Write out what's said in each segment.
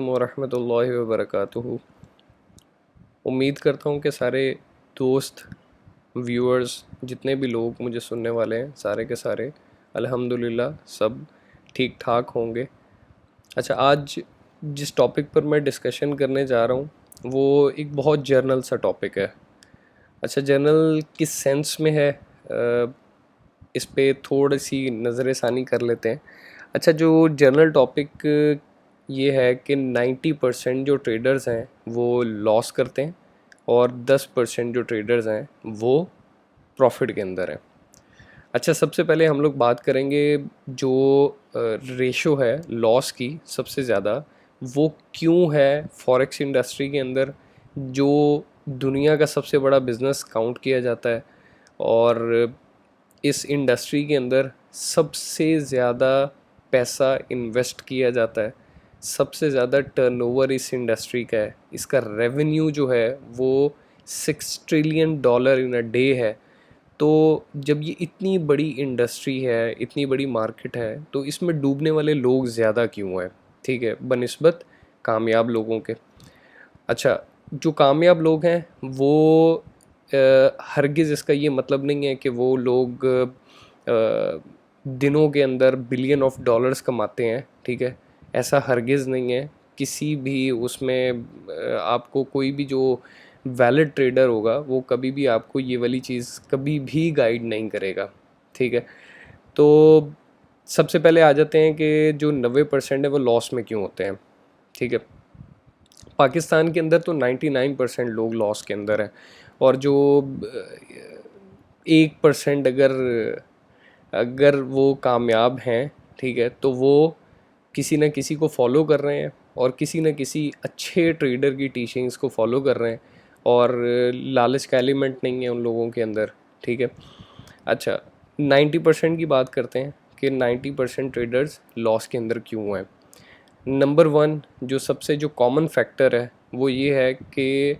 वरहमतुल्लाहि वबरकातुहू। उम्मीद करता हूँ कि सारे दोस्त, व्यूअर्स, जितने भी लोग मुझे सुनने वाले हैं, सारे के सारे अल्हम्दुलिल्लाह सब ठीक ठाक होंगे। अच्छा, आज जिस टॉपिक पर मैं डिस्कशन करने जा रहा हूँ वो एक बहुत जर्नल सा टॉपिक है। अच्छा, जर्नल किस सेंस में है, इस पे थोड़ी सी नज़र षानी कर लेते हैं। अच्छा, जो जर्नल टॉपिक ये है कि 90% जो ट्रेडर्स हैं वो लॉस करते हैं और 10% जो ट्रेडर्स हैं वो प्रॉफिट के अंदर हैं। अच्छा, सबसे पहले हम लोग बात करेंगे जो रेशो है लॉस की सबसे ज़्यादा, वो क्यों है फॉरेक्स इंडस्ट्री के अंदर, जो दुनिया का सबसे बड़ा बिज़नेस काउंट किया जाता है। और इस इंडस्ट्री के अंदर सबसे ज़्यादा पैसा इन्वेस्ट किया जाता है, सबसे ज़्यादा टर्नओवर इस इंडस्ट्री का है। इसका रेवेन्यू जो है वो $6 ट्रिलियन इन अ डे है। तो जब ये इतनी बड़ी इंडस्ट्री है, इतनी बड़ी मार्केट है, तो इसमें डूबने वाले लोग ज़्यादा क्यों हैं? ठीक है, बनिस्बत कामयाब लोगों के। अच्छा, जो कामयाब लोग हैं वो हरगिज़ इसका ये मतलब नहीं है कि वो लोग दिनों के अंदर बिलियन ऑफ डॉलर्स कमाते हैं। ठीक है, ऐसा हरगिज़ नहीं है। किसी भी उसमें आपको कोई भी जो वैलिड ट्रेडर होगा वो कभी भी आपको ये वाली चीज़ कभी भी गाइड नहीं करेगा। ठीक है, तो सबसे पहले आ जाते हैं कि जो 90% है वो लॉस में क्यों होते हैं। ठीक है, पाकिस्तान के अंदर तो 99% लोग लॉस के अंदर हैं, और जो 1% अगर अगर वो कामयाब हैं, ठीक है, तो वो किसी न किसी को फॉलो कर रहे हैं और किसी न किसी अच्छे ट्रेडर की टीचिंग्स को फॉलो कर रहे हैं, और लालच का एलिमेंट नहीं है उन लोगों के अंदर। ठीक है, अच्छा, 90% की बात करते हैं कि 90% ट्रेडर्स लॉस के अंदर क्यों हैं। नंबर वन, जो सबसे जो कॉमन फैक्टर है वो ये है कि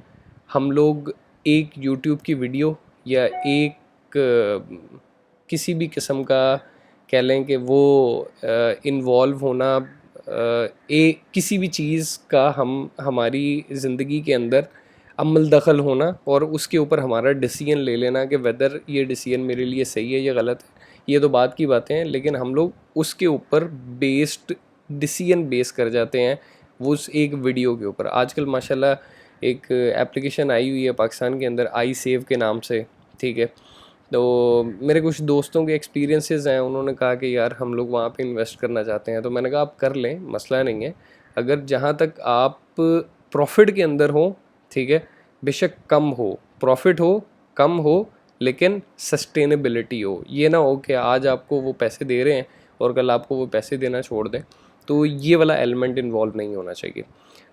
हम लोग एक यूट्यूब की वीडियो या एक किसी भी किस्म का कह लें कि वो इन्वॉल्व होना, एक किसी भी चीज़ का हम हमारी ज़िंदगी के अंदर अमल दखल होना और उसके ऊपर हमारा डिसीजन ले लेना कि वेदर ये डिसीजन मेरे लिए सही है या गलत है, ये तो बात की बातें हैं, लेकिन हम लोग उसके ऊपर बेस्ड डिसीजन बेस कर जाते हैं वो उस एक वीडियो के ऊपर। आजकल माशाल्लाह एक एप्लीकेशन आई हुई है पाकिस्तान के अंदर, आई सेव के नाम से। ठीक है, तो मेरे कुछ दोस्तों के एक्सपीरियंसेस हैं, उन्होंने कहा कि यार हम लोग वहाँ पे इन्वेस्ट करना चाहते हैं, तो मैंने कहा आप कर लें, मसला नहीं है, अगर जहाँ तक आप प्रॉफिट के अंदर हो। ठीक है, बेशक कम हो प्रॉफिट, हो कम हो, लेकिन सस्टेनेबिलिटी हो। ये ना हो कि आज आपको वो पैसे दे रहे हैं और कल आपको वो पैसे देना छोड़ दें, तो ये वाला एलिमेंट इन्वॉल्व नहीं होना चाहिए।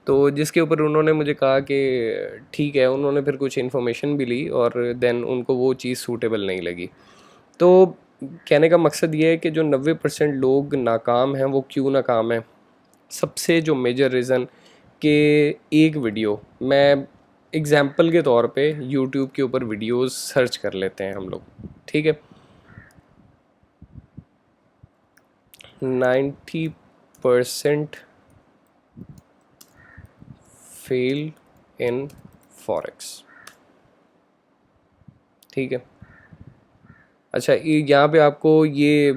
तो जिसके ऊपर उन्होंने मुझे कहा कि ठीक है, उन्होंने फिर कुछ इन्फॉर्मेशन भी ली और देन उनको वो चीज़ सूटेबल नहीं लगी। तो कहने का मकसद ये है कि जो 90% लोग नाकाम हैं वो क्यों नाकाम हैं। सबसे जो मेजर रीज़न कि एक वीडियो, मैं एग्जांपल के तौर पे यूट्यूब के ऊपर वीडियोस सर्च कर लेते हैं हम लोग। ठीक है, 90% फेल इन फॉरेक्स। ठीक है, अच्छा, ये यहाँ पे आपको ये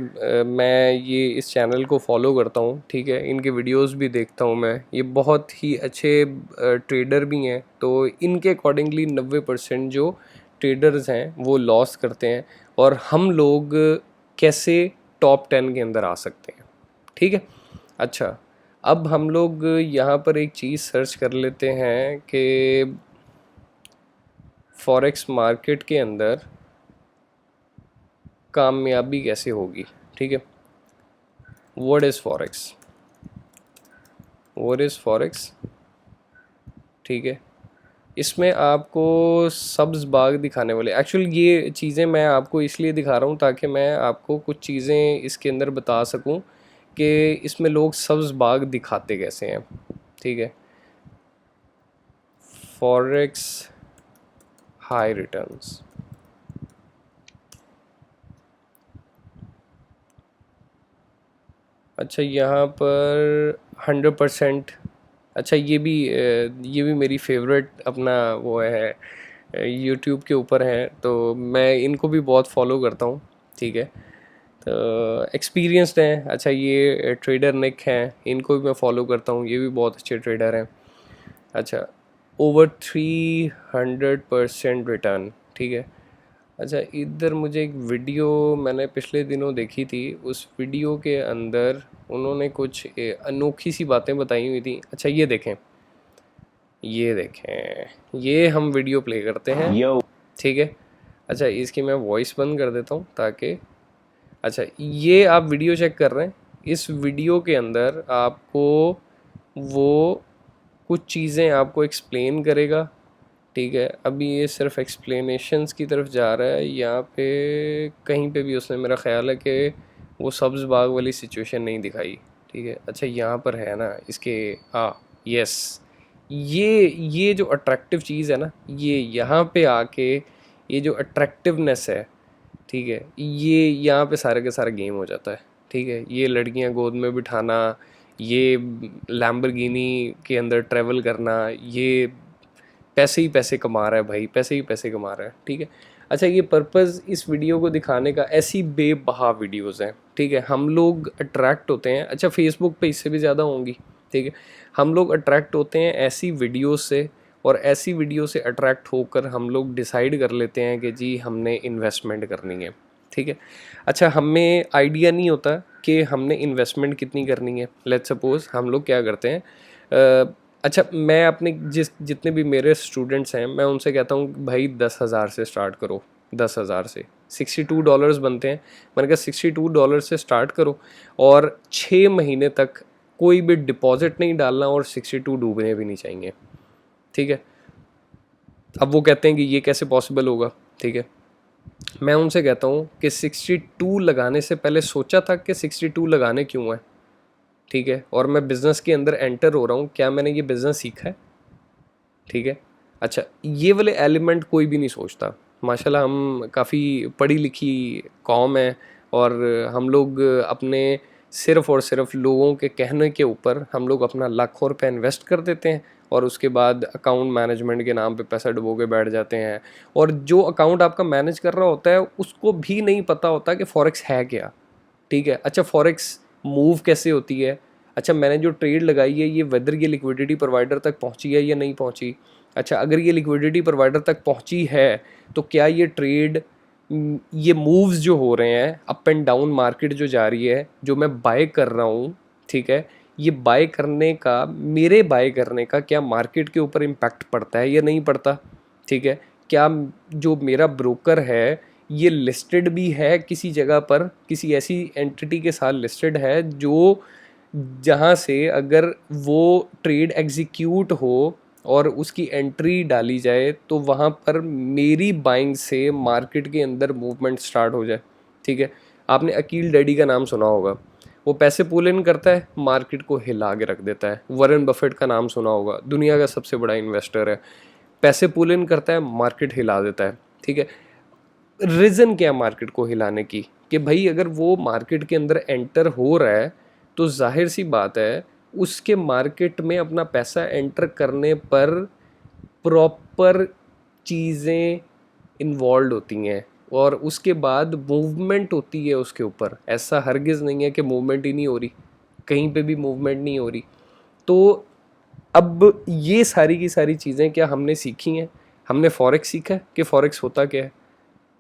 मैं ये इस चैनल को फॉलो करता हूँ। ठीक है, इनके वीडियोस भी देखता हूँ मैं, ये बहुत ही अच्छे ट्रेडर भी हैं। तो इनके अकॉर्डिंगली 90% जो ट्रेडर्स हैं वो लॉस करते हैं, और हम लोग कैसे टॉप 10 के अंदर आ सकते हैं। ठीक है, अच्छा, अब हम लोग यहाँ पर एक चीज़ सर्च कर लेते हैं कि फॉरेक्स मार्केट के अंदर कामयाबी कैसे होगी। ठीक है, what is forex, what is forex. ठीक है, इसमें आपको सब्ज़ बाग दिखाने वाले, एक्चुअली ये चीज़ें मैं आपको इसलिए दिखा रहा हूँ ताकि मैं आपको कुछ चीज़ें इसके अंदर बता सकूँ कि इसमें लोग सब्ज़ बाग दिखाते कैसे हैं। ठीक है, फॉरेक्स हाई रिटर्न्स। अच्छा, यहाँ पर 100% अच्छा ये भी मेरी फेवरेट अपना वो है, यूट्यूब के ऊपर है, तो मैं इनको भी बहुत फॉलो करता हूँ। ठीक है, तो एक्सपीरियंस्ड हैं। अच्छा ये ट्रेडर निक हैं, इनको भी मैं फॉलो करता हूँ, ये भी बहुत अच्छे ट्रेडर हैं। अच्छा, ओवर 300% रिटर्न। ठीक है। अच्छा इधर मुझे एक वीडियो मैंने पिछले दिनों देखी थी, उस वीडियो के अंदर उन्होंने कुछ अनोखी सी बातें बताई हुई थी। अच्छा ये देखें, ये देखें, ये हम वीडियो प्ले करते हैं। ठीक है। अच्छा इसकी मैं वॉइस बंद कर देता हूँ ताकि, अच्छा ये आप वीडियो चेक कर रहे हैं, इस वीडियो के अंदर आपको वो कुछ चीज़ें आपको एक्सप्लेन करेगा। ठीक है, अभी ये सिर्फ एक्सप्लेनेशंस की तरफ जा रहा है, यहाँ पे कहीं पे भी उसने मेरा ख्याल है कि वो सब्ज़ बाग वाली सिचुएशन नहीं दिखाई। ठीक है। अच्छा यहाँ पर है ना इसके, यस, ये जो अट्रैक्टिव चीज़ है ना, ये यहाँ पे आके ये जो अट्रैक्टिवनेस है, ठीक है, ये यहाँ पे सारे का सारा गेम हो जाता है। ठीक है, ये लड़कियाँ गोद में बिठाना, ये लैम्बोर्गिनी के अंदर ट्रैवल करना, ये पैसे ही पैसे कमा रहा है भाई, पैसे ही पैसे कमा रहा है। ठीक है। अच्छा ये पर्पज़ इस वीडियो को दिखाने का, ऐसी बेबहा वीडियोस हैं। ठीक है, हम लोग अट्रैक्ट होते हैं, अच्छा फेसबुक पे इससे भी ज़्यादा होंगी। ठीक है, हम लोग अट्रैक्ट होते हैं ऐसी वीडियोस से, और ऐसी वीडियो से अट्रैक्ट होकर हम लोग डिसाइड कर लेते हैं कि जी हमने इन्वेस्टमेंट करनी है। ठीक है। अच्छा हमें आइडिया नहीं होता कि हमने इन्वेस्टमेंट कितनी करनी है। लेट्स सपोज हम लोग क्या करते हैं, अच्छा मैं अपने जितने भी मेरे स्टूडेंट्स हैं, मैं उनसे कहता हूँ भाई 10,000 से स्टार्ट करो। 10,000 से $62 बनते हैं। मैंने कहा $62 से स्टार्ट करो, और 6 महीने तक कोई भी डिपॉजिट नहीं डालना, और 62 डूबने भी नहीं चाहिए। ठीक है। अब वो कहते हैं कि ये कैसे पॉसिबल होगा। ठीक है, मैं उनसे कहता हूँ कि 62 लगाने से पहले सोचा था कि 62 लगाने क्यों है। ठीक है, और मैं बिज़नेस के अंदर एंटर हो रहा हूँ, क्या मैंने ये बिज़नेस सीखा है। ठीक है। अच्छा ये वाले एलिमेंट कोई भी नहीं सोचता। माशाल्लाह हम काफ़ी पढ़ी लिखी कौम है, और हम लोग अपने सिर्फ़ और सिर्फ लोगों के कहने के ऊपर हम लोग अपना लाखों रुपए इन्वेस्ट कर देते हैं, और उसके बाद अकाउंट मैनेजमेंट के नाम पे पैसा डुबो के बैठ जाते हैं। और जो अकाउंट आपका मैनेज कर रहा होता है उसको भी नहीं पता होता कि फॉरेक्स है क्या। ठीक है। अच्छा फॉरेक्स मूव कैसे होती है। अच्छा मैंने जो ट्रेड लगाई है ये वेदर ये लिक्विडिटी प्रोवाइडर तक पहुंची है या नहीं पहुंची। अच्छा अगर ये लिक्विडिटी प्रोवाइडर तक पहुंची है तो क्या ये ट्रेड, ये मूव्स जो हो रहे हैं, अप एंड डाउन मार्केट जो जा रही है, जो मैं बाय कर रहा हूँ, ठीक है, ये बाय करने का, मेरे बाय करने का क्या मार्केट के ऊपर इम्पैक्ट पड़ता है या नहीं पड़ता। ठीक है, क्या जो मेरा ब्रोकर है ये लिस्टेड भी है किसी जगह पर, किसी ऐसी एंटिटी के साथ लिस्टेड है जो, जहाँ से अगर वो ट्रेड एग्जीक्यूट हो और उसकी एंट्री डाली जाए तो वहाँ पर मेरी बाइंग से मार्केट के अंदर मूवमेंट स्टार्ट हो जाए। ठीक है, आपने अकील डैडी का नाम सुना होगा, वो पैसे पुल इन करता है, मार्केट को हिला के रख देता है। वॉरेन बफेट का नाम सुना होगा, दुनिया का सबसे बड़ा इन्वेस्टर है, पैसे पुल इन करता है, मार्केट हिला देता है। ठीक है, रीज़न क्या मार्केट को हिलाने की, कि भाई अगर वो मार्केट के अंदर एंटर हो रहा है तो जाहिर सी बात है उसके मार्केट में अपना पैसा एंटर करने पर प्रॉपर चीज़ें इन्वॉल्व होती हैं, और उसके बाद मूवमेंट होती है उसके ऊपर। ऐसा हरगिज़ नहीं है कि मूवमेंट ही नहीं हो रही, कहीं पे भी मूवमेंट नहीं हो रही। तो अब ये सारी की सारी चीज़ें क्या हमने सीखी हैं, हमने फॉरेक्स सीखा है कि फॉरेक्स होता क्या है।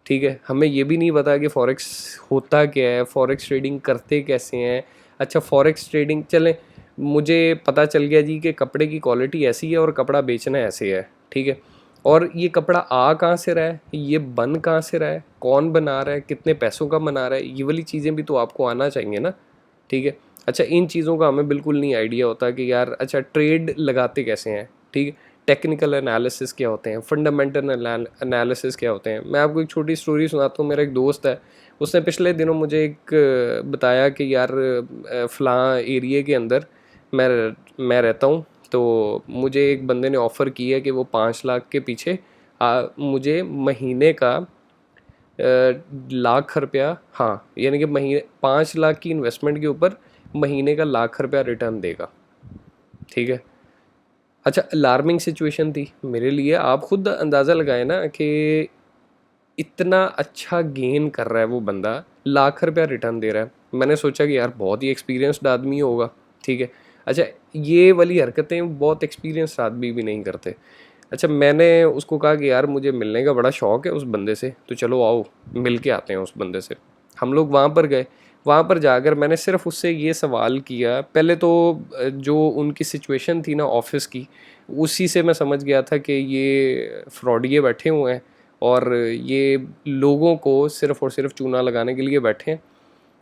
ठीक है, हमें ये भी नहीं पता कि फॉरेक्स होता क्या है, फॉरेक्स ट्रेडिंग करते कैसे हैं। अच्छा फॉरेक्स ट्रेडिंग, चलें मुझे पता चल गया जी कि कपड़े की क्वालिटी ऐसी है और कपड़ा बेचना ऐसे है। ठीक है, और ये कपड़ा आ कहाँ से रहा है, ये बन कहाँ से रहा है, कौन बना रहा है, कितने पैसों का बना रहा है, ये वाली चीज़ें भी तो आपको आना चाहिए ना। ठीक है। अच्छा इन चीज़ों का हमें बिल्कुल नहीं आइडिया होता कि यार अच्छा ट्रेड लगाते कैसे हैं। ठीक है, टेक्निकल एनालिसिस क्या होते हैं, फंडामेंटल एनालिसिस क्या होते हैं। मैं आपको एक छोटी स्टोरी सुनाता हूँ। मेरा एक दोस्त है, उसने पिछले दिनों मुझे एक बताया कि यार फ़लाँ एरिए के अंदर मैं रहता हूँ, तो मुझे एक बंदे ने ऑफ़र की है कि वो 5 लाख के पीछे मुझे महीने का लाख रुपया, हाँ यानी कि महीने 5 लाख की इन्वेस्टमेंट के ऊपर महीने का लाख रुपया रिटर्न देगा। ठीक है, अच्छा, अलार्मिंग सिचुएशन थी मेरे लिए। आप खुद अंदाज़ा लगाए ना कि इतना अच्छा गेन कर रहा है वो बंदा, लाख रुपया रिटर्न दे रहा है। मैंने सोचा कि यार बहुत ही एक्सपीरियंस्ड आदमी होगा, ठीक है। अच्छा, ये वाली हरकतें बहुत एक्सपीरियंस्ड आदमी भी नहीं करते। अच्छा, मैंने उसको कहा कि यार मुझे मिलने का बड़ा शौक़ है उस बंदे से, तो चलो आओ मिल के आते हैं उस बंदे से। हम लोग वहाँ पर गए। वहाँ पर जाकर मैंने सिर्फ उससे ये सवाल किया। पहले तो जो उनकी सिचुएशन थी ना ऑफिस की, उसी से मैं समझ गया था कि ये फ्रॉडिये बैठे हुए हैं और ये लोगों को सिर्फ और सिर्फ चूना लगाने के लिए बैठे हैं।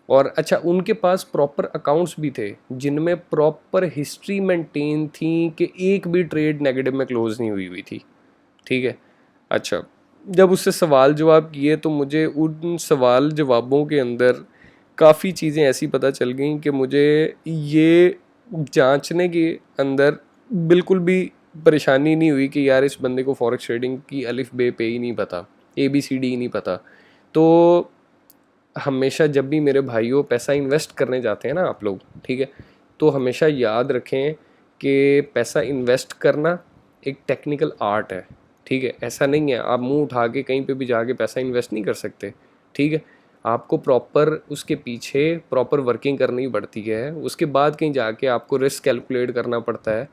और अच्छा, उनके पास प्रॉपर अकाउंट्स भी थे जिनमें प्रॉपर हिस्ट्री मेंटेन थी कि एक भी ट्रेड नेगेटिव में क्लोज नहीं हुई हुई थी, ठीक है। अच्छा, जब उससे सवाल जवाब किए तो मुझे उन सवाल जवाबों के अंदर काफ़ी चीज़ें ऐसी पता चल गई कि मुझे ये जांचने के अंदर बिल्कुल भी परेशानी नहीं हुई कि यार इस बंदे को फॉरेक्स ट्रेडिंग की अलिफ बे पे ही नहीं पता, ABCD ही नहीं पता। तो हमेशा जब भी मेरे भाइयों पैसा इन्वेस्ट करने जाते हैं ना आप लोग, ठीक है, तो हमेशा याद रखें कि पैसा इन्वेस्ट करना एक टेक्निकल आर्ट है, ठीक है। ऐसा नहीं है आप मुंह उठा के कहीं पे भी जाके पैसा इन्वेस्ट नहीं कर सकते, ठीक है। आपको प्रॉपर उसके पीछे प्रॉपर वर्किंग करनी पड़ती है, उसके बाद कहीं जाके आपको रिस्क कैलकुलेट करना पड़ता है।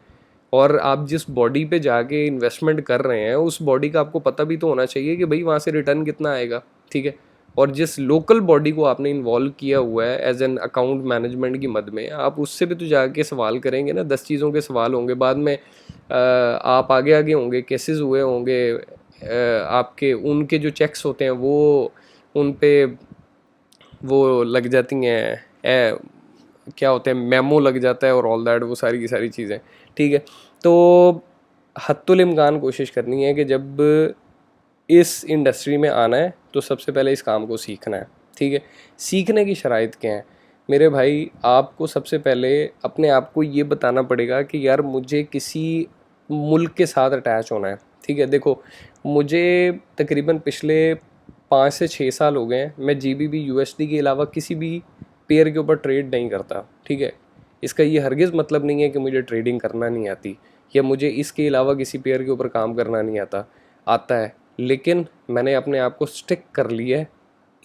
और आप जिस बॉडी पे जाके इन्वेस्टमेंट कर रहे हैं उस बॉडी का आपको पता भी तो होना चाहिए कि भाई वहाँ से रिटर्न कितना आएगा, ठीक है। और जिस लोकल बॉडी को आपने इन्वॉल्व किया हुआ है एज एन अकाउंट मैनेजमेंट की मद में, आप उससे भी तो जाके सवाल करेंगे ना। 10 चीज़ों के सवाल होंगे बाद में। आप आगे आगे होंगे, केसेस हुए होंगे, आपके उनके जो चेक्स होते हैं वो उन पे वो लग जाती हैं, क्या होते हैं, मेमो लग जाता है और ऑल दैट, वो सारी की सारी चीज़ें, ठीक है। तो हत्तुल इम्कान कोशिश करनी है कि जब इस इंडस्ट्री में आना है तो सबसे पहले इस काम को सीखना है, ठीक है। सीखने की शराइत क्या है मेरे भाई? आपको सबसे पहले अपने आप को ये बताना पड़ेगा कि यार मुझे किसी मुल्क के साथ अटैच होना है, ठीक है। देखो, मुझे तकरीबन पिछले 5 से 6 साल हो गए हैं, मैं GBP USD के अलावा किसी भी पेयर के ऊपर ट्रेड नहीं करता, ठीक है। इसका ये हरगिज़ मतलब नहीं है कि मुझे ट्रेडिंग करना नहीं आती या मुझे इसके अलावा किसी पेयर के ऊपर काम करना नहीं आता, आता है। लेकिन मैंने अपने आप को स्टिक कर लिया है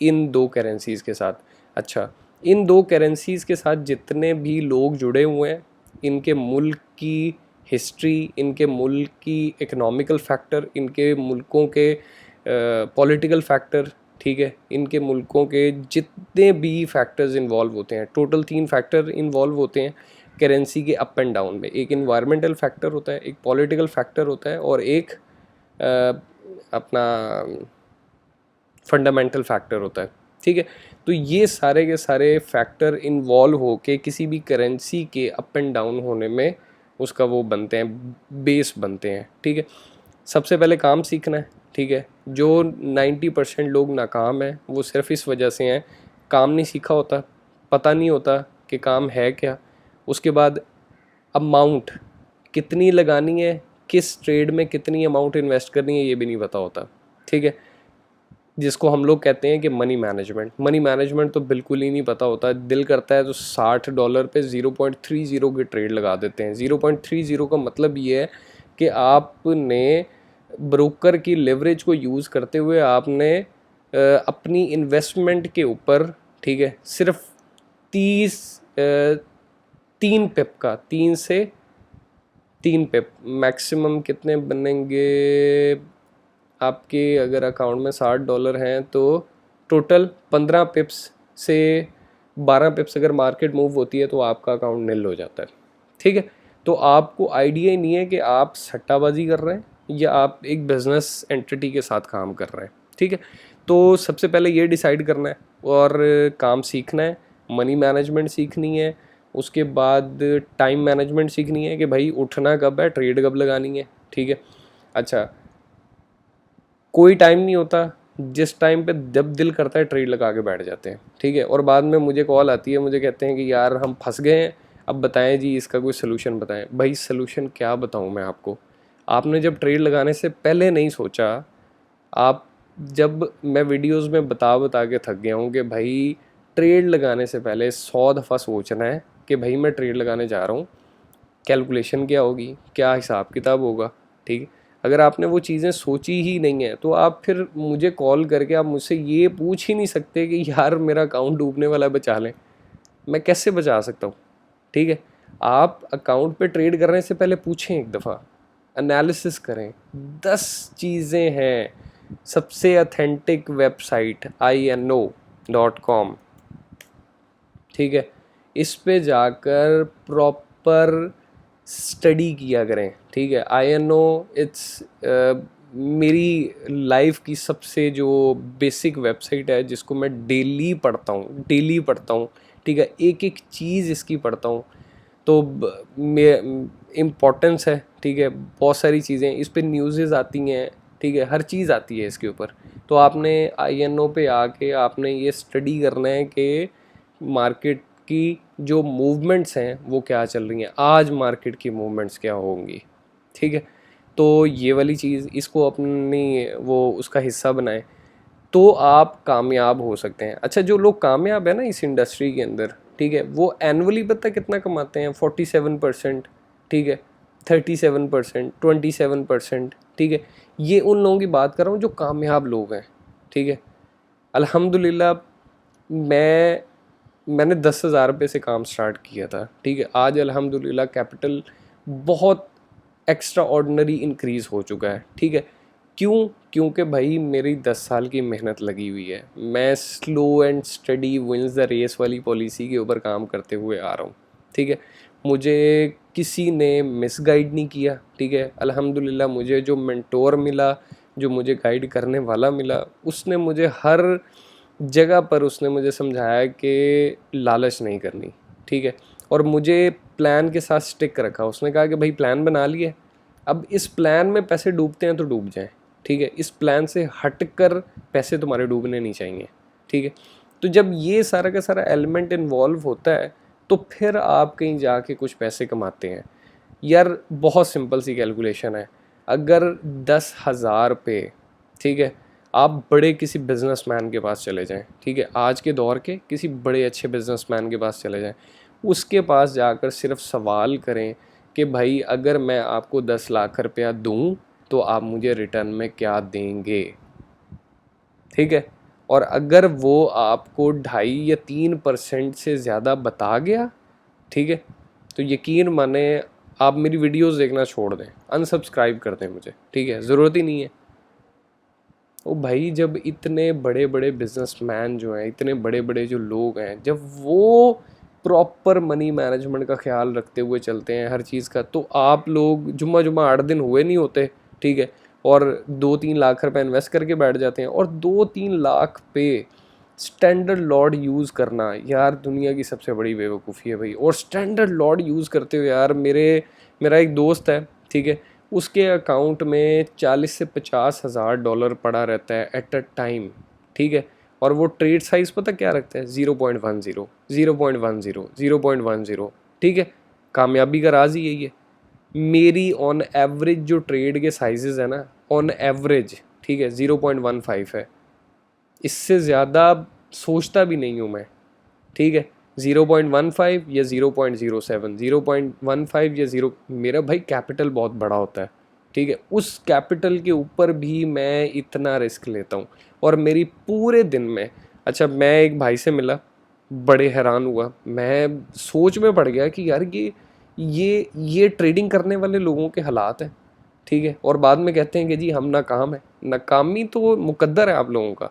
इन 2 करेंसीज़ के साथ। अच्छा, इन 2 करेंसीज़ के साथ जितने भी लोग जुड़े हुए हैं, इनके मुल्क की हिस्ट्री, इनके मुल्क की इकोनॉमिकल फैक्टर, इनके मुल्कों के पॉलिटिकल फैक्टर, ठीक है, इनके मुल्कों के जितने भी फैक्टर्स इन्वॉल्व होते हैं, टोटल 3 फैक्टर इन्वॉल्व होते हैं करेंसी के अप एंड डाउन में। एक इन्वायरमेंटल फैक्टर होता है, एक पॉलिटिकल फैक्टर होता है और एक अपना फंडामेंटल फैक्टर होता है, ठीक है। तो ये सारे के सारे फैक्टर इन्वॉल्व होके किसी भी करेंसी के अप एंड डाउन होने में उसका वो बनते हैं, बेस बनते हैं, ठीक है। सबसे पहले काम सीखना है, ठीक है। जो 90% लोग नाकाम हैं वो सिर्फ इस वजह से हैं, काम नहीं सीखा होता, पता नहीं होता कि काम है क्या। उसके बाद अमाउंट कितनी लगानी है, किस ट्रेड में कितनी अमाउंट इन्वेस्ट करनी है, ये भी नहीं पता होता, ठीक है। जिसको हम लोग कहते हैं कि मनी मैनेजमेंट तो बिल्कुल ही नहीं पता होता। दिल करता है तो $60 पे 0.30 की ट्रेड लगा देते हैं। 0.30 का मतलब ये है कि आपने ब्रोकर की लेवरेज को यूज़ करते हुए आपने अपनी इन्वेस्टमेंट के ऊपर, ठीक है, सिर्फ 3 पिप का, 3 पिप मैक्सिमम कितने बनेंगे आपके, अगर अकाउंट में $60 हैं तो टोटल 15 पिप्स से 12 पिप्स अगर मार्केट मूव होती है तो आपका अकाउंट नील हो जाता है, ठीक है। तो आपको आइडिया ही नहीं है कि आप सट्टाबाजी कर रहे हैं या आप एक बिजनेस एंटिटी के साथ काम कर रहे हैं, ठीक है। तो सबसे पहले ये डिसाइड करना है और काम सीखना है, मनी मैनेजमेंट सीखनी है। उसके बाद टाइम मैनेजमेंट सीखनी है कि भाई उठना कब है, ट्रेड कब लगानी है, ठीक है। अच्छा, कोई टाइम नहीं होता, जिस टाइम पे जब दिल करता है ट्रेड लगा के बैठ जाते हैं, ठीक है। और बाद में मुझे कॉल आती है, मुझे कहते हैं कि यार हम फंस गए हैं, अब बताएं जी इसका कोई सलूशन बताएं। भाई सलूशन क्या बताऊं मैं आपको? आपने जब ट्रेड लगाने से पहले नहीं सोचा, आप जब मैं वीडियोस में बता बता के थक गया हूँ कि भाई ट्रेड लगाने से पहले 100 दफ़ा सोचना है कि भाई मैं ट्रेड लगाने जा रहा हूँ, कैलकुलेशन क्या होगी, क्या हिसाब किताब होगा, ठीक है। अगर आपने वो चीज़ें सोची ही नहीं है तो आप फिर मुझे कॉल करके आप मुझसे ये पूछ ही नहीं सकते कि यार मेरा अकाउंट डूबने वाला है, बचा लें। मैं कैसे बचा सकता हूँ, ठीक है। आप अकाउंट पे ट्रेड करने से पहले पूछें एक दफ़ा, एनालिसिस करें। 10 चीज़ें हैं। सबसे अथेंटिक वेबसाइट INO.com, ठीक है। इस पे जाकर प्रॉपर स्टडी किया करें, ठीक है। INO इट्स मेरी लाइफ की सबसे जो बेसिक वेबसाइट है जिसको मैं डेली पढ़ता हूँ, ठीक है। एक एक चीज़ इसकी पढ़ता हूँ। तो इम्पोर्टेंस है, ठीक है। बहुत सारी चीज़ें इस पे न्यूज़ आती हैं, ठीक है। हर चीज़ आती है इसके ऊपर। तो आपने INO पे आके आपने ये स्टडी करना है कि मार्केट की जो मूवमेंट्स हैं वो क्या चल रही हैं, आज मार्केट की मूवमेंट्स क्या होंगी, ठीक है। तो ये वाली चीज़ इसको अपनी वो उसका हिस्सा बनाएं, तो आप कामयाब हो सकते हैं। अच्छा, जो लोग कामयाब है ना इस इंडस्ट्री के अंदर, ठीक है, वो एनुअली पता कितना कमाते हैं? 47%, ठीक है, 37%, 27%, ठीक है। ये उन लोगों की बात कर रहा हूँ जो कामयाब लोग हैं, ठीक है। अल्हम्दुलिल्लाह मैं मैंने 10,000 रुपये से काम स्टार्ट किया था, ठीक है। आज अल्हम्दुलिल्लाह कैपिटल बहुत एक्स्ट्रा ऑर्डिनरी इंक्रीज़ हो चुका है, ठीक है। क्यों? क्योंकि भाई मेरी 10 साल की मेहनत लगी हुई है। मैं slow and steady wins the race वाली पॉलिसी के ऊपर काम करते हुए आ रहा हूँ, ठीक है। मुझे किसी ने मिसगाइड नहीं किया, ठीक है। अल्हम्दुलिल्लाह मुझे जो मेंटोर मिला, जो मुझे गाइड करने वाला मिला, उसने मुझे हर जगह पर उसने मुझे समझाया कि लालच नहीं करनी, ठीक है। और मुझे प्लान के साथ स्टिक रखा। उसने कहा कि भाई प्लान बना लिए, अब इस प्लान में पैसे डूबते हैं तो डूब जाएं, ठीक है। इस प्लान से हटकर पैसे तुम्हारे डूबने नहीं चाहिए, ठीक है। तो जब ये सारा का सारा एलिमेंट इन्वॉल्व होता है तो फिर आप कहीं जाके कुछ पैसे कमाते हैं। यार बहुत सिंपल सी कैलकुलेशन है। अगर 10,000 पे, ठीक है, आप बड़े किसी बिजनेसमैन के पास चले जाएं, ठीक है, आज के दौर के किसी बड़े अच्छे बिजनेसमैन के पास चले जाएं, उसके पास जाकर सिर्फ सवाल करें कि भाई अगर मैं आपको 10 लाख रुपया दूं तो आप मुझे रिटर्न में क्या देंगे, ठीक है। और अगर वो आपको 2.5 या 3% से ज़्यादा बता गया, ठीक है, तो यकीन माने आप मेरी वीडियोस देखना छोड़ दें, अनसब्सक्राइब कर दें मुझे, ठीक है, ज़रूरत ही नहीं है। ओ भाई, जब इतने बड़े बड़े बिजनेसमैन जो हैं, इतने बड़े बड़े जो लोग हैं, जब वो प्रॉपर मनी मैनेजमेंट का ख्याल रखते हुए चलते हैं हर चीज़ का, तो आप लोग जुम्मा जुम्मा 8 दिन हुए नहीं होते, ठीक है, और 2-3 लाख रुपए इन्वेस्ट करके बैठ जाते हैं। और 2-3 लाख पे स्टैंडर्ड लॉर्ड यूज़ करना यार दुनिया की सबसे बड़ी बेवकूफ़ी है भाई। और स्टैंडर्ड लॉर्ड यूज़ करते हुए यार मेरा एक दोस्त है, ठीक है, उसके अकाउंट में 40 से 50 हज़ार डॉलर पड़ा रहता है एट अ टाइम, ठीक है। और वो ट्रेड साइज पता क्या रखता है? 0.10, 0.10, 0.10, ठीक है। कामयाबी का राज ही यही है। मेरी ऑन एवरेज जो ट्रेड के साइजेस है ना, ऑन एवरेज, ठीक है, 0.15 है। इससे ज़्यादा सोचता भी नहीं हूँ मैं, ठीक है। 0.15 या 0.07, 0.15 या 0, मेरा भाई कैपिटल बहुत बड़ा होता है, ठीक है। उस कैपिटल के ऊपर भी मैं इतना रिस्क लेता हूँ। और मेरी पूरे दिन में, अच्छा, मैं एक भाई से मिला, बड़े हैरान हुआ, मैं सोच में पड़ गया कि यार ये ट्रेडिंग करने वाले लोगों के हालात हैं, ठीक है। और बाद में कहते हैं कि जी हम नाकाम है। नाकामी तो मुकद्दर है आप लोगों का,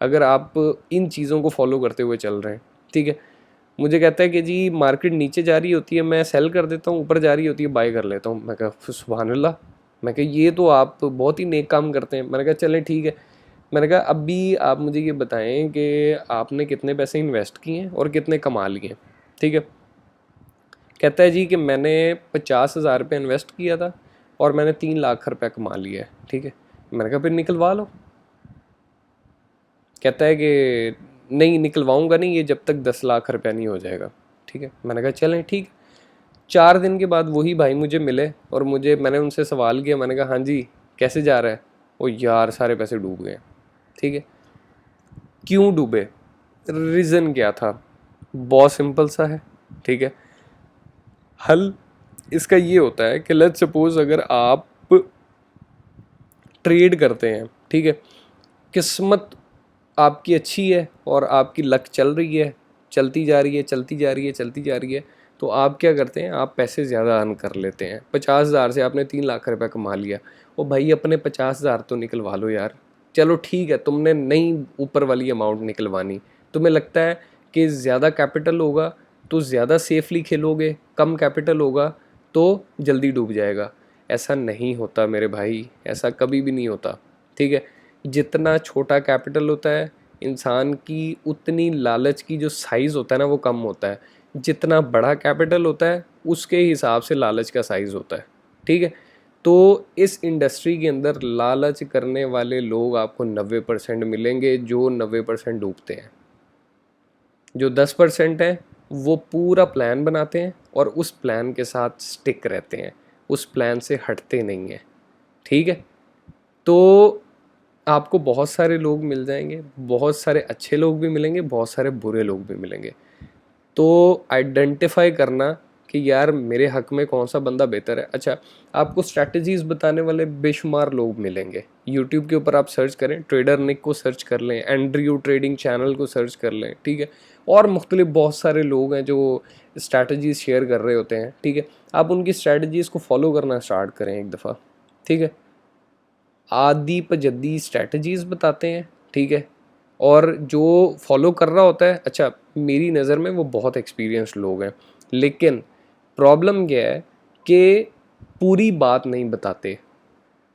अगर आप इन चीज़ों को फॉलो करते हुए चल रहे हैं, ठीक है। मुझे कहता है कि जी मार्केट नीचे जा रही होती है मैं सेल कर देता हूँ, ऊपर जा रही होती है बाय कर लेता हूँ। मैं कहा सुभान अल्लाह। मैं कहा ये तो आप बहुत ही नेक काम करते हैं। मैंने कहा चलें ठीक है। मैंने कहा अभी आप मुझे ये बताएं कि आपने कितने पैसे इन्वेस्ट किए हैं और कितने कमा लिए, ठीक है। कहता है जी कि मैंने 50,000 रुपये इन्वेस्ट किया था और मैंने 3 लाख रुपये कमा लिया है, ठीक है। मैंने कहा फिर निकलवा लो। कहता है कि नहीं निकलवाऊंगा नहीं, ये जब तक 10 लाख रुपया नहीं हो जाएगा, ठीक है। मैंने कहा चलें ठीक। 4 दिन के बाद वही भाई मुझे मिले और मैंने उनसे सवाल किया। मैंने कहा हाँ जी कैसे जा रहा है? ओ यार सारे पैसे डूब गए, ठीक है। क्यों डूबे? रीज़न क्या था? बहुत सिंपल सा है, ठीक है। हल इसका ये होता है कि लेट्स सपोज अगर आप ट्रेड करते हैं, ठीक है, किस्मत आपकी अच्छी है और आपकी लक चल रही है, चलती जा रही है, चलती जा रही है, चलती जा रही है, तो आप क्या करते हैं, आप पैसे ज़्यादा अर्न कर लेते हैं। 50,000 से आपने 3 लाख रुपए कमा लिया, ओ भाई अपने 50,000 तो निकलवा लो यार। चलो ठीक है, तुमने नहीं ऊपर वाली अमाउंट निकलवानी, तुम्हें लगता है कि ज़्यादा कैपिटल होगा तो ज़्यादा सेफली खेलोगे, कम कैपिटल होगा तो जल्दी डूब जाएगा। ऐसा नहीं होता मेरे भाई, ऐसा कभी भी नहीं होता, ठीक है। जितना छोटा कैपिटल होता है इंसान की, उतनी लालच की जो साइज़ होता है ना वो कम होता है। जितना बड़ा कैपिटल होता है उसके हिसाब से लालच का साइज़ होता है, ठीक है। तो इस इंडस्ट्री के अंदर लालच करने वाले लोग आपको 90% मिलेंगे, जो 90% डूबते हैं। जो 10% है वो पूरा प्लान बनाते हैं और उस प्लान के साथ स्टिक रहते हैं, उस प्लान से हटते नहीं हैं, ठीक है। तो आपको बहुत सारे लोग मिल जाएंगे, बहुत सारे अच्छे लोग भी मिलेंगे, बहुत सारे बुरे लोग भी मिलेंगे। तो आइडेंटिफाई करना कि यार मेरे हक में कौन सा बंदा बेहतर है। अच्छा, आपको स्ट्रैटेजीज़ बताने वाले बेशुमार लोग मिलेंगे। यूट्यूब के ऊपर आप सर्च करें, ट्रेडर निक को सर्च कर लें, एंड्रयू ट्रेडिंग चैनल को सर्च कर लें, ठीक है। और मुख्तलिफ बहुत सारे लोग हैं जो स्ट्रैटेजीज़ शेयर कर रहे होते हैं, ठीक है। आप उनकी स्ट्रैटेजीज़ को फॉलो करना स्टार्ट करें एक दफ़ा, ठीक है। आदि पजद्दी स्ट्रैटेजीज़ बताते हैं, ठीक है। और जो फॉलो कर रहा होता है, अच्छा मेरी नज़र में वो बहुत एक्सपीरियंस्ड लोग हैं, लेकिन प्रॉब्लम क्या है कि पूरी बात नहीं बताते,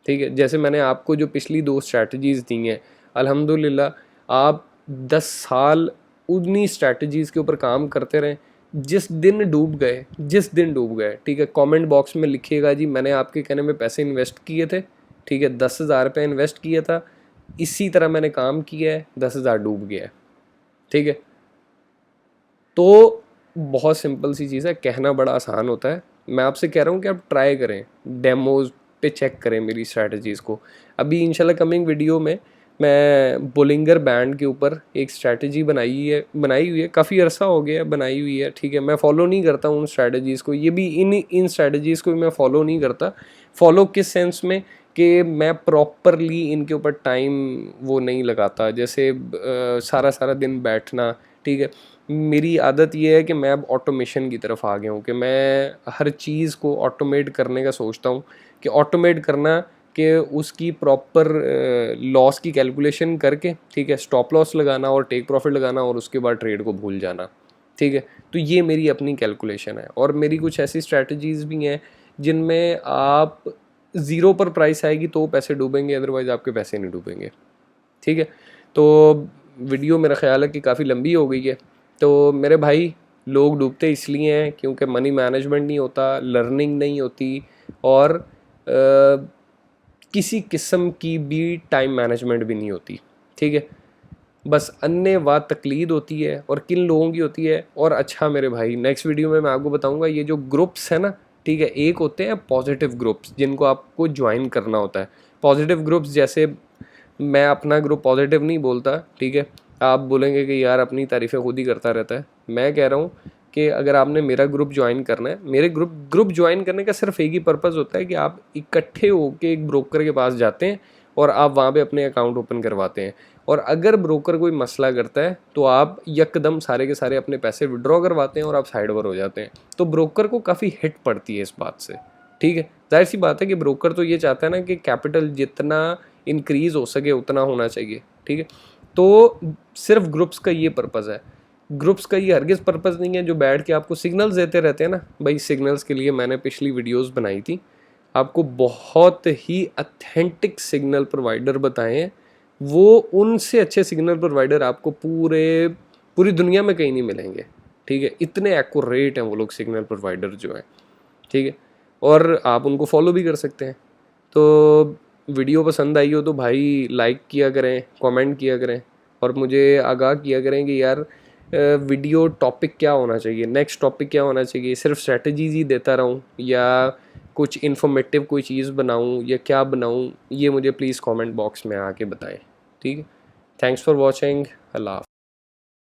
ठीक है। जैसे मैंने आपको जो पिछली 2 स्ट्रैटेजीज़ दी हैं, अल्हम्दुलिल्लाह आप 10 साल उन्हीं स्ट्रैटेजीज़ के ऊपर काम करते रहें। जिस दिन डूब गए, जिस दिन डूब गए, ठीक है, कमेंट बॉक्स में लिखिएगा जी मैंने आपके कहने में पैसे इन्वेस्ट किए थे, ठीक है, 10,000 रुपये इन्वेस्ट किया था, इसी तरह मैंने काम किया है, 10,000 डूब गया है, ठीक है। तो बहुत सिंपल सी चीज़ है, कहना बड़ा आसान होता है। मैं आपसे कह रहा हूँ कि आप ट्राई करें, डेमोज पे चेक करें मेरी स्ट्रैटेजीज़ को। अभी इंशाल्लाह कमिंग वीडियो में मैं बोलिंगर बैंड के ऊपर एक स्ट्रैटेजी बनाई हुई है, काफ़ी अरसा हो गया बनाई हुई है, ठीक है। मैं फॉलो नहीं करता हूँ उन स्ट्रैटेजीज़ को, ये भी इन स्ट्रैटेजीज़ को भी मैं फॉलो नहीं करता। फॉलो किस सेंस में कि मैं प्रॉपरली इनके ऊपर टाइम वो नहीं लगाता, जैसे सारा सारा दिन बैठना, ठीक है। मेरी आदत ये है कि मैं अब ऑटोमेशन की तरफ आ गया हूँ कि मैं हर चीज़ को ऑटोमेट करने का सोचता हूँ, कि ऑटोमेट करना कि उसकी प्रॉपर लॉस की कैलकुलेशन करके, ठीक है, स्टॉप लॉस लगाना और टेक प्रॉफिट लगाना और उसके बाद ट्रेड को भूल जाना, ठीक है। तो ये मेरी अपनी कैलकुलेशन है। और मेरी कुछ ऐसी स्ट्रैटेजीज़ भी हैं जिनमें आप ज़ीरो पर प्राइस आएगी तो पैसे डूबेंगे, अदरवाइज़ आपके पैसे नहीं डूबेंगे, ठीक है। तो वीडियो मेरा ख्याल है कि काफ़ी लंबी हो गई है। तो मेरे भाई, लोग डूबते इसलिए हैं क्योंकि मनी मैनेजमेंट नहीं होता, लर्निंग नहीं होती, और किसी किस्म की भी टाइम मैनेजमेंट भी नहीं होती, ठीक है। बस अन्य व तकलीद होती है, और किन लोगों की होती है। और अच्छा मेरे भाई, नेक्स्ट वीडियो में मैं आपको बताऊंगा ये जो ग्रुप्स है ना, ठीक है, एक होते हैं पॉजिटिव ग्रुप्स जिनको आपको ज्वाइन करना होता है। पॉजिटिव ग्रुप्स जैसे मैं अपना ग्रुप पॉजिटिव नहीं बोलता, ठीक है। आप बोलेंगे कि यार अपनी तारीफ़ें खुद ही करता रहता है। मैं कह रहा हूँ कि अगर आपने मेरा ग्रुप ज्वाइन करना है, मेरे ग्रुप ज्वाइन करने का सिर्फ एक ही पर्पज़ होता है कि आप इकट्ठे होकर एक ब्रोकर के पास जाते हैं और आप वहाँ पे अपने अकाउंट ओपन करवाते हैं। और अगर ब्रोकर कोई मसला करता है तो आप यकदम सारे के सारे अपने पैसे विड्रॉ करवाते हैं और आप साइड ओवर हो जाते हैं। तो ब्रोकर को काफ़ी हिट पड़ती है इस बात से, ठीक है। जाहिर सी बात है कि ब्रोकर तो ये चाहता है ना कि कैपिटल जितना इंक्रीज़ हो सके उतना होना चाहिए, ठीक है। तो सिर्फ ग्रुप्स का ये पर्पज़ है। ग्रुप्स का ये हरगिज़ पर्पज़ नहीं है जो बैठ के आपको सिग्नल्स देते रहते हैं ना भाई। सिग्नल्स के लिए मैंने पिछली वीडियोस बनाई थी, आपको बहुत ही ऑथेंटिक सिग्नल प्रोवाइडर बताए हैं। वो उनसे अच्छे सिग्नल प्रोवाइडर आपको पूरी दुनिया में कहीं नहीं मिलेंगे, ठीक है। इतने एक्यूरेट हैं वो लोग सिग्नल प्रोवाइडर जो हैं, ठीक है। और आप उनको फॉलो भी कर सकते हैं। तो वीडियो पसंद आई हो तो भाई लाइक किया करें, कमेंट किया करें, और मुझे आगाह किया करें कि यार वीडियो टॉपिक क्या होना चाहिए, नेक्स्ट टॉपिक क्या होना चाहिए। सिर्फ स्ट्रेटजीज ही देता रहूं या कुछ इन्फॉर्मेटिव कोई चीज़ बनाऊं या क्या बनाऊं, ये मुझे प्लीज़ कमेंट बॉक्स में आके बताएं, ठीक है। Thanks for watching. अल्लाह।